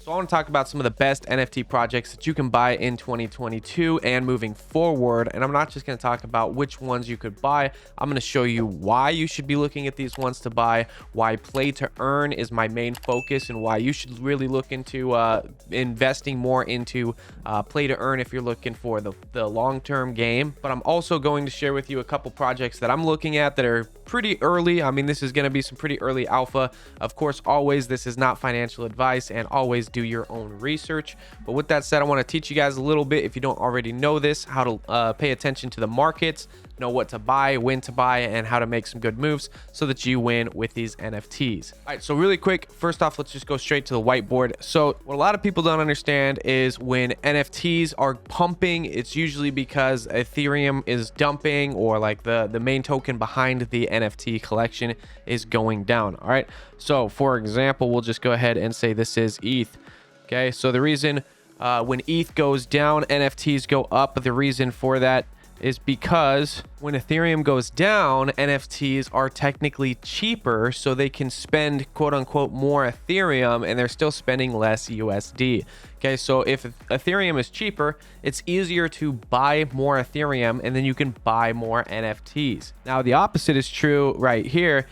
So I want to talk about some of the best NFT projects that you can buy in 2022 and moving forward. And I'm not just going to talk about which ones you could buy. I'm going to show you why you should be looking at these ones to buy, why play to earn is my main focus, and why you should really look into investing more into play to earn if you're looking for the long-term game. But I'm also going to share with you a couple projects that I'm looking at that are pretty early. I mean, this is going to be some pretty early alpha. Of course, always, this is not financial advice, and always do your own research. But with that said, I want to teach you guys a little bit, if you don't already know this, how to pay attention to the markets, know what to buy, when to buy, and how to make some good moves so that you win with these NFTs. All right, so really quick, first off, let's just go straight to the whiteboard. So what a lot of people don't understand is when NFTs are pumping, it's usually because Ethereum is dumping, or like the main token behind the NFT collection is going down. All right, so for example, we'll just go ahead and say this is ETH. Okay, so the reason when ETH goes down, NFTs go up. The reason for that is because when Ethereum goes down, NFTs are technically cheaper, so they can spend quote unquote more Ethereum, and they're still spending less USD. Okay, so if Ethereum is cheaper, it's easier to buy more Ethereum, and then you can buy more NFTs. Now, the opposite is true right here.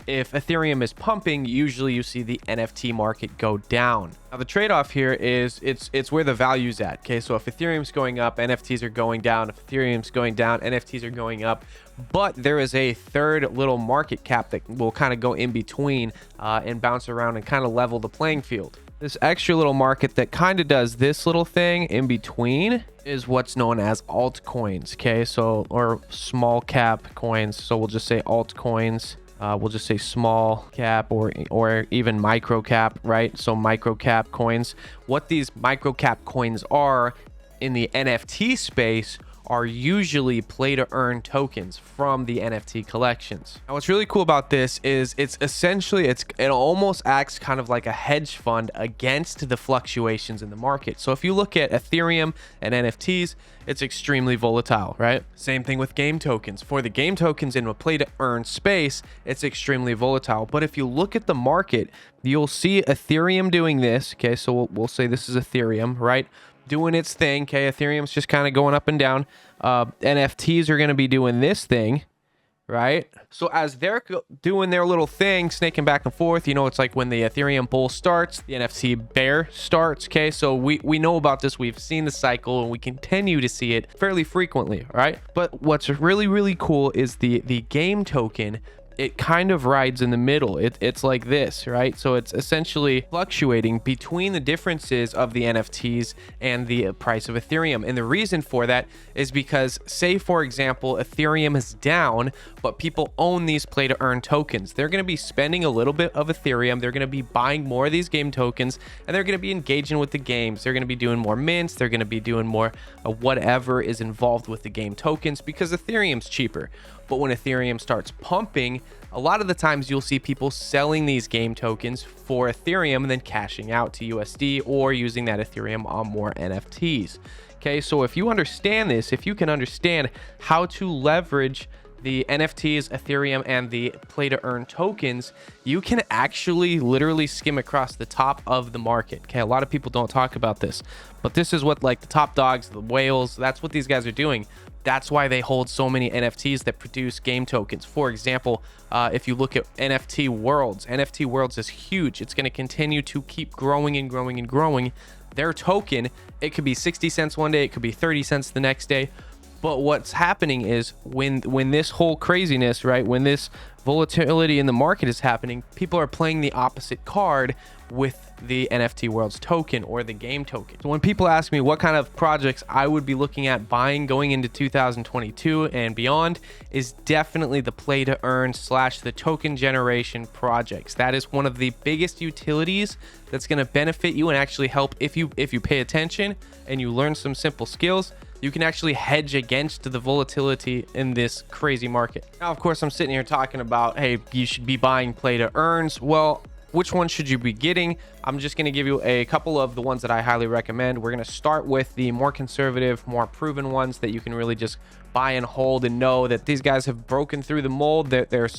If Ethereum is pumping, usually you see the NFT market go down. Now, the trade-off here is it's where the value's at. Okay, so if Ethereum's going up, NFTs are going down. If Ethereum's going down, NFTs are going up. But there is a third little market cap that will kind of go in between and bounce around and kind of level the playing field. This extra little market that kind of does this little thing in between is what's known as altcoins. Okay, so, or small cap coins. So we'll just say altcoins. We'll just say small cap or even micro cap, right? So micro cap coins. What these micro cap coins are in the NFT space are usually play to earn tokens from the NFT collections. Now, what's really cool about this is it's essentially, it almost acts kind of like a hedge fund against the fluctuations in the market. So if you look at Ethereum and NFTs, it's extremely volatile, right? Same thing with game tokens. For the game tokens in a play to earn space, it's extremely volatile. But if you look at the market, you'll see Ethereum doing this. Okay, so we'll say this is Ethereum, right? Doing its thing. Okay, Ethereum's just kind of going up and down. NFTs are going to be doing this thing, right? So as they're doing their little thing, snaking back and forth, you know, it's like when the Ethereum bull starts, the NFT bear starts. Okay, so we know about this. We've seen the cycle, and we continue to see it fairly frequently, right? But what's really, really cool is the game token. It kind of rides in the middle. It's like this, right? So it's essentially fluctuating between the differences of the NFTs and the price of Ethereum. And the reason for that is because, say, for example, Ethereum is down, but people own these play to earn tokens. They're going to be spending a little bit of Ethereum. They're going to be buying more of these game tokens, and they're going to be engaging with the games. They're going to be doing more mints. They're going to be doing more whatever is involved with the game tokens because Ethereum's cheaper. But when Ethereum starts pumping, a lot of the times you'll see people selling these game tokens for Ethereum and then cashing out to USD or using that Ethereum on more NFTs. Okay, so if you understand this, if you can understand how to leverage the NFTs, Ethereum, and the play to earn tokens, you can actually literally skim across the top of the market. Okay, a lot of people don't talk about this, but this is what, like, the top dogs, the whales, that's what these guys are doing. That's why they hold so many NFTs that produce game tokens. For example, if you look at NFT Worlds is huge. It's going to continue to keep growing and growing and growing. Their token, it could be 60 cents one day, it could be 30 cents the next day. But what's happening is when this whole craziness, right, when this volatility in the market is happening, people are playing the opposite card with the NFT Worlds token or the game token. So when people ask me what kind of projects I would be looking at buying going into 2022 and beyond, is definitely the play to earn / the token generation projects. That is one of the biggest utilities that's going to benefit you and actually help if you pay attention and you learn some simple skills. You can actually hedge against the volatility in this crazy market. Now, of course, I'm sitting here talking about, hey, you should be buying play to earns. Well, which one should you be getting? I'm just going to give you a couple of the ones that I highly recommend. We're going to start with the more conservative, more proven ones that you can really just buy and hold and know that these guys have broken through the mold, that they're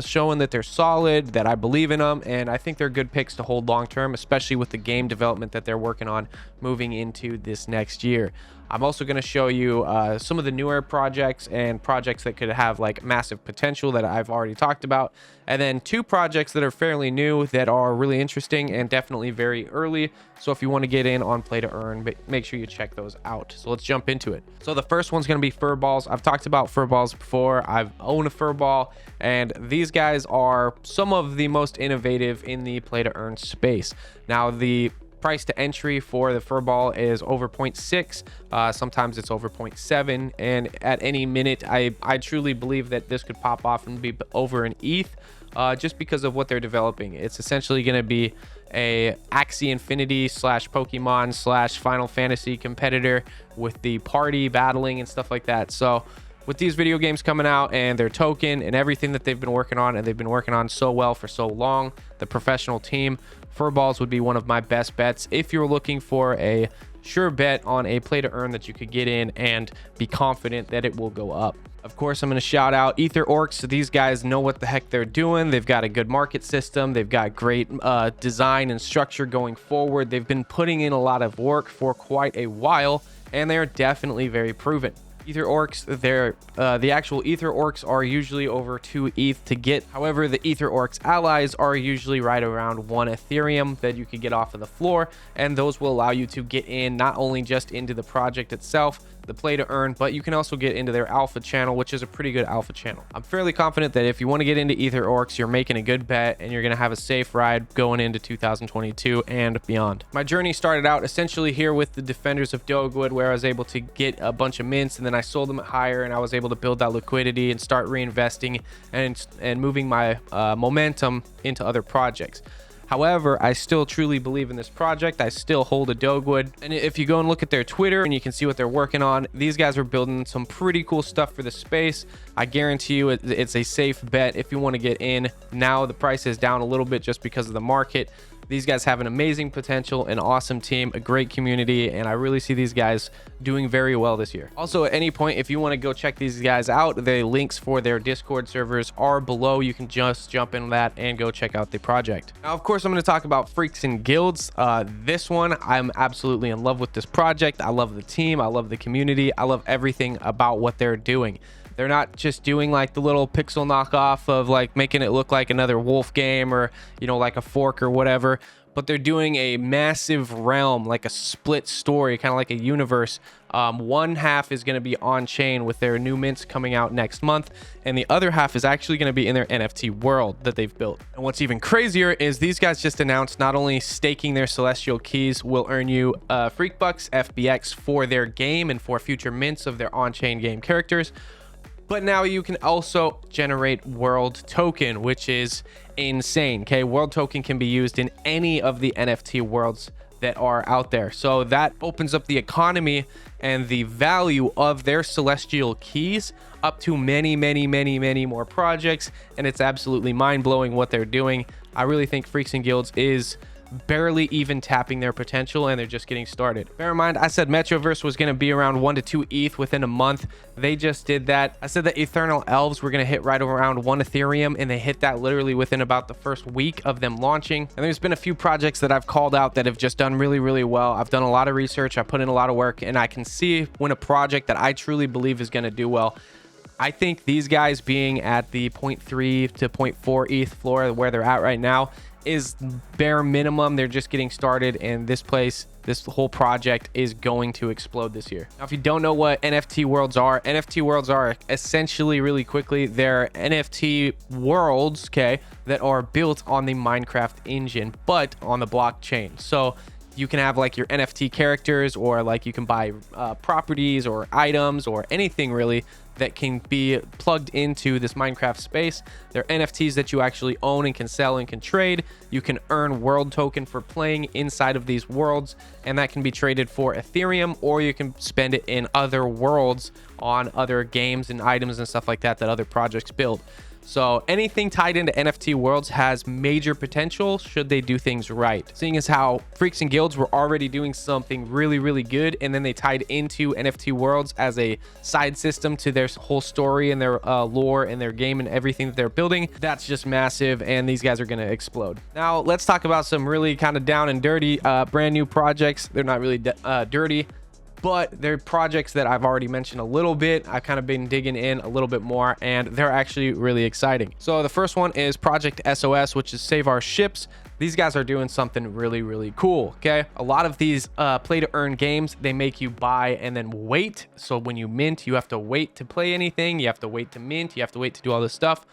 showing that they're solid, that I believe in them, and I think they're good picks to hold long term, especially with the game development that they're working on moving into this next year. I'm also going to show you some of the newer projects and projects that could have like massive potential that I've already talked about, and then 2 projects that are fairly new that are really interesting and definitely very early. So if you want to get in on play to earn, make sure you check those out. So let's jump into it. So the first one's going to be Furballs. I've talked about Furballs before. I've owned a Furball, and these guys are some of the most innovative in the play to earn space. Now, the price to entry for the Furball is over 0.6. Sometimes it's over 0.7, and at any minute I truly believe that this could pop off and be over an ETH, just because of what they're developing. It's essentially going to be a Axie Infinity / Pokemon / Final Fantasy competitor with the party battling and stuff like that. So with these video games coming out and their token and everything that they've been working on, and they've been working on so well for so long, the professional team, Furballs would be one of my best bets if you're looking for a sure bet on a play to earn that you could get in and be confident that it will go up. Of course, I'm going to shout out EtherOrcs. These guys know what the heck they're doing. They've got a good market system. They've got great design and structure going forward. They've been putting in a lot of work for quite a while, and they're definitely very proven. EtherOrcs, the actual EtherOrcs are usually over 2 ETH to get. However, the EtherOrcs allies are usually right around 1 Ethereum that you could get off of the floor, and those will allow you to get in not only just into the project itself, the play to earn, but you can also get into their alpha channel, which is a pretty good alpha channel. I'm fairly confident that if you want to get into EtherOrcs, you're making a good bet and you're going to have a safe ride going into 2022 and beyond. My journey started out essentially here with the Defenders of Dogwood, where I was able to get a bunch of mints, and then I sold them at higher, and I was able to build that liquidity and start reinvesting and moving my momentum into other projects. However, I still truly believe in this project. I still hold a Dogwood. And if you go and look at their Twitter and you can see what they're working on, these guys are building some pretty cool stuff for the space. I guarantee you it's a safe bet if you want to get in. Now the price is down a little bit just because of the market. These guys have an amazing potential, an awesome team, a great community, and I really see these guys doing very well this year. Also, at any point, if you want to go check these guys out, the links for their Discord servers are below. You can just jump in that and go check out the project. Now, of course, I'm going to talk about Freaks and Guilds. This one, I'm absolutely in love with this project. I love the team. I love the community. I love everything about what they're doing. They're not just doing like the little pixel knockoff of like making it look like another Wolf game or, you know, like a Fork or whatever, but they're doing a massive realm, like a split story, kind of like a universe. One half is going to be on chain with their new mints coming out next month, and the other half is actually going to be in their NFT world that they've built. And what's even crazier is these guys just announced not only staking their celestial keys will earn you Freak Bucks, FBX for their game and for future mints of their on-chain game characters, but now you can also generate world token, which is insane. Okay, world token can be used in any of the NFT worlds that are out there. So that opens up the economy and the value of their celestial keys up to many more projects. And it's absolutely mind-blowing what they're doing. I really think Freaks and Guilds is barely even tapping their potential, and they're just getting started. Bear in mind, I said Metroverse was going to be around 1 to 2 ETH within a month. They just did that. I said that Ethernal Elves were going to hit right around 1 Ethereum, and they hit that literally within about the first week of them launching. And there's been a few projects that I've called out that have just done really well. I've done a lot of research, I put in a lot of work, and I can see when a project that I truly believe is going to do well. I think these guys being at the 0.3 to 0.4 ETH floor where they're at right now is bare minimum. They're just getting started, and this whole project is going to explode this year. Now, if you don't know what NFT worlds are essentially, really quickly, they're NFT worlds, okay, that are built on the Minecraft engine, but on the blockchain. So you can have like your NFT characters, or like you can buy properties or items or anything really that can be plugged into this Minecraft space. They're NFTs that you actually own and can sell and can trade. You can earn world token for playing inside of these worlds, and that can be traded for Ethereum, or you can spend it in other worlds on other games and items and stuff like that that other projects build. So anything tied into NFT worlds has major potential should they do things right. Seeing as how Freaks and Guilds were already doing something really, really good, and then they tied into NFT worlds as a side system to their whole story and their lore and their game and everything that they're building. That's just massive, and these guys are going to explode. Now let's talk about some really kind of down and dirty brand new projects. They're not really dirty, but they're projects that I've already mentioned a little bit. I've kind of been digging in a little bit more, and they're actually really exciting. So the first one is Project SOS, which is Save Our Ships. These guys are doing something really, really cool. Okay, a lot of these play to earn games, they make you buy and then wait. So when you mint, you have to wait to play anything, you have to wait to mint, you have to wait to do all this stuff.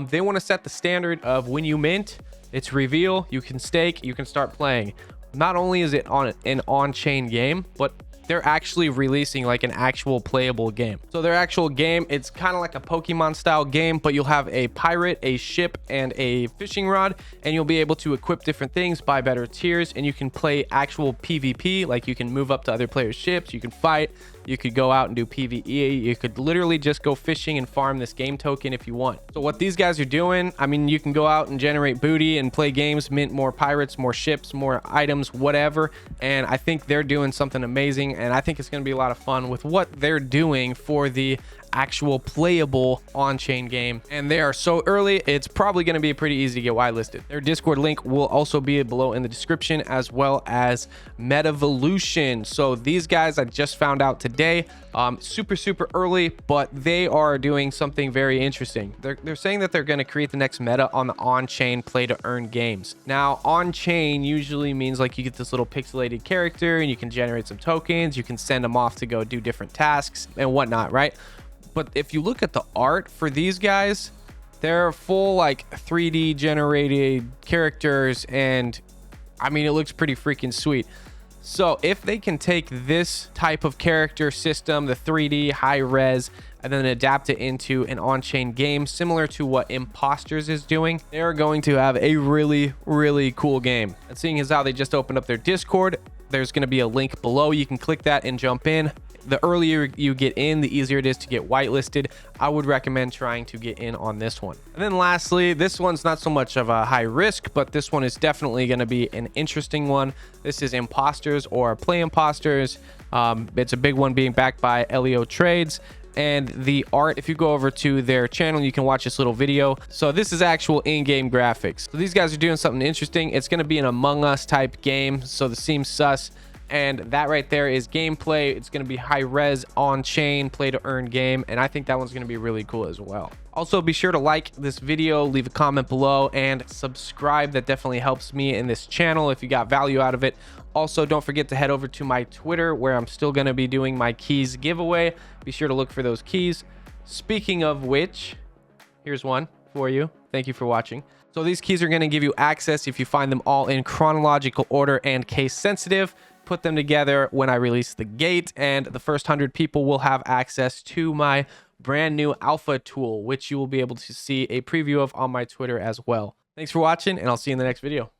They want to set the standard of when you mint, it's reveal, you can stake, you can start playing. Not only is it on an on-chain game, but they're actually releasing like an actual playable game. So their actual game, it's kind of like a Pokemon style game, but you'll have a pirate, a ship, and a fishing rod, and you'll be able to equip different things, buy better tiers, and you can play actual PvP. Like you can move up to other players' ships, you can fight, you could go out and do PvE, you could literally just go fishing and farm this game token if you want. So what these guys are doing, I mean, you can go out and generate booty and play games, mint more pirates, more ships, more items, whatever, and I think they're doing something amazing, and I think it's going to be a lot of fun with what they're doing for the actual playable on-chain game. And they are so early, it's probably going to be pretty easy to get whitelisted. Their Discord link will also be below in the description, as well as Metavolution. So these guys I just found out today, super early, but they are doing something very interesting. They're saying that they're going to create the next meta on the on-chain play to earn games. Now on-chain usually means like you get this little pixelated character and you can generate some tokens, you can send them off to go do different tasks and whatnot, right? But if you look at the art for these guys, they're full like 3D generated characters, and I mean, it looks pretty freaking sweet. So if they can take this type of character system, the 3D high res, and then adapt it into an on-chain game similar to what Imposters is doing, they're going to have a really, really cool game. And seeing as how they just opened up their Discord, there's going to be a link below. You can click that and jump in. The earlier you get in, the easier it is to get whitelisted. I would recommend trying to get in on this one. And then lastly, this one's not so much of a high risk, but this one is definitely going to be an interesting one. This is Imposters or Play Imposters. It's a big one, being backed by Elio Trades. And the art, if you go over to their channel, you can watch this little video. So this is actual in-game graphics. So these guys are doing something interesting. It's going to be an Among Us type game, so this seems sus. And that right there is gameplay. It's going to be high res on chain play to earn game, and I think that one's going to be really cool as well. Also, be sure to like this video, leave a comment below, and subscribe. That definitely helps me in this channel if you got value out of it. Also, don't forget to head over to my Twitter, where I'm still going to be doing my keys giveaway. Be sure to look for those keys. Speaking of which, here's one for you. Thank you for watching. So these keys are going to give you access if you find them all in chronological order and case sensitive. Put them together when I release the gate, and the first 100 people will have access to my brand new alpha tool, which you will be able to see a preview of on my Twitter as well. Thanks for watching, and I'll see you in the next video.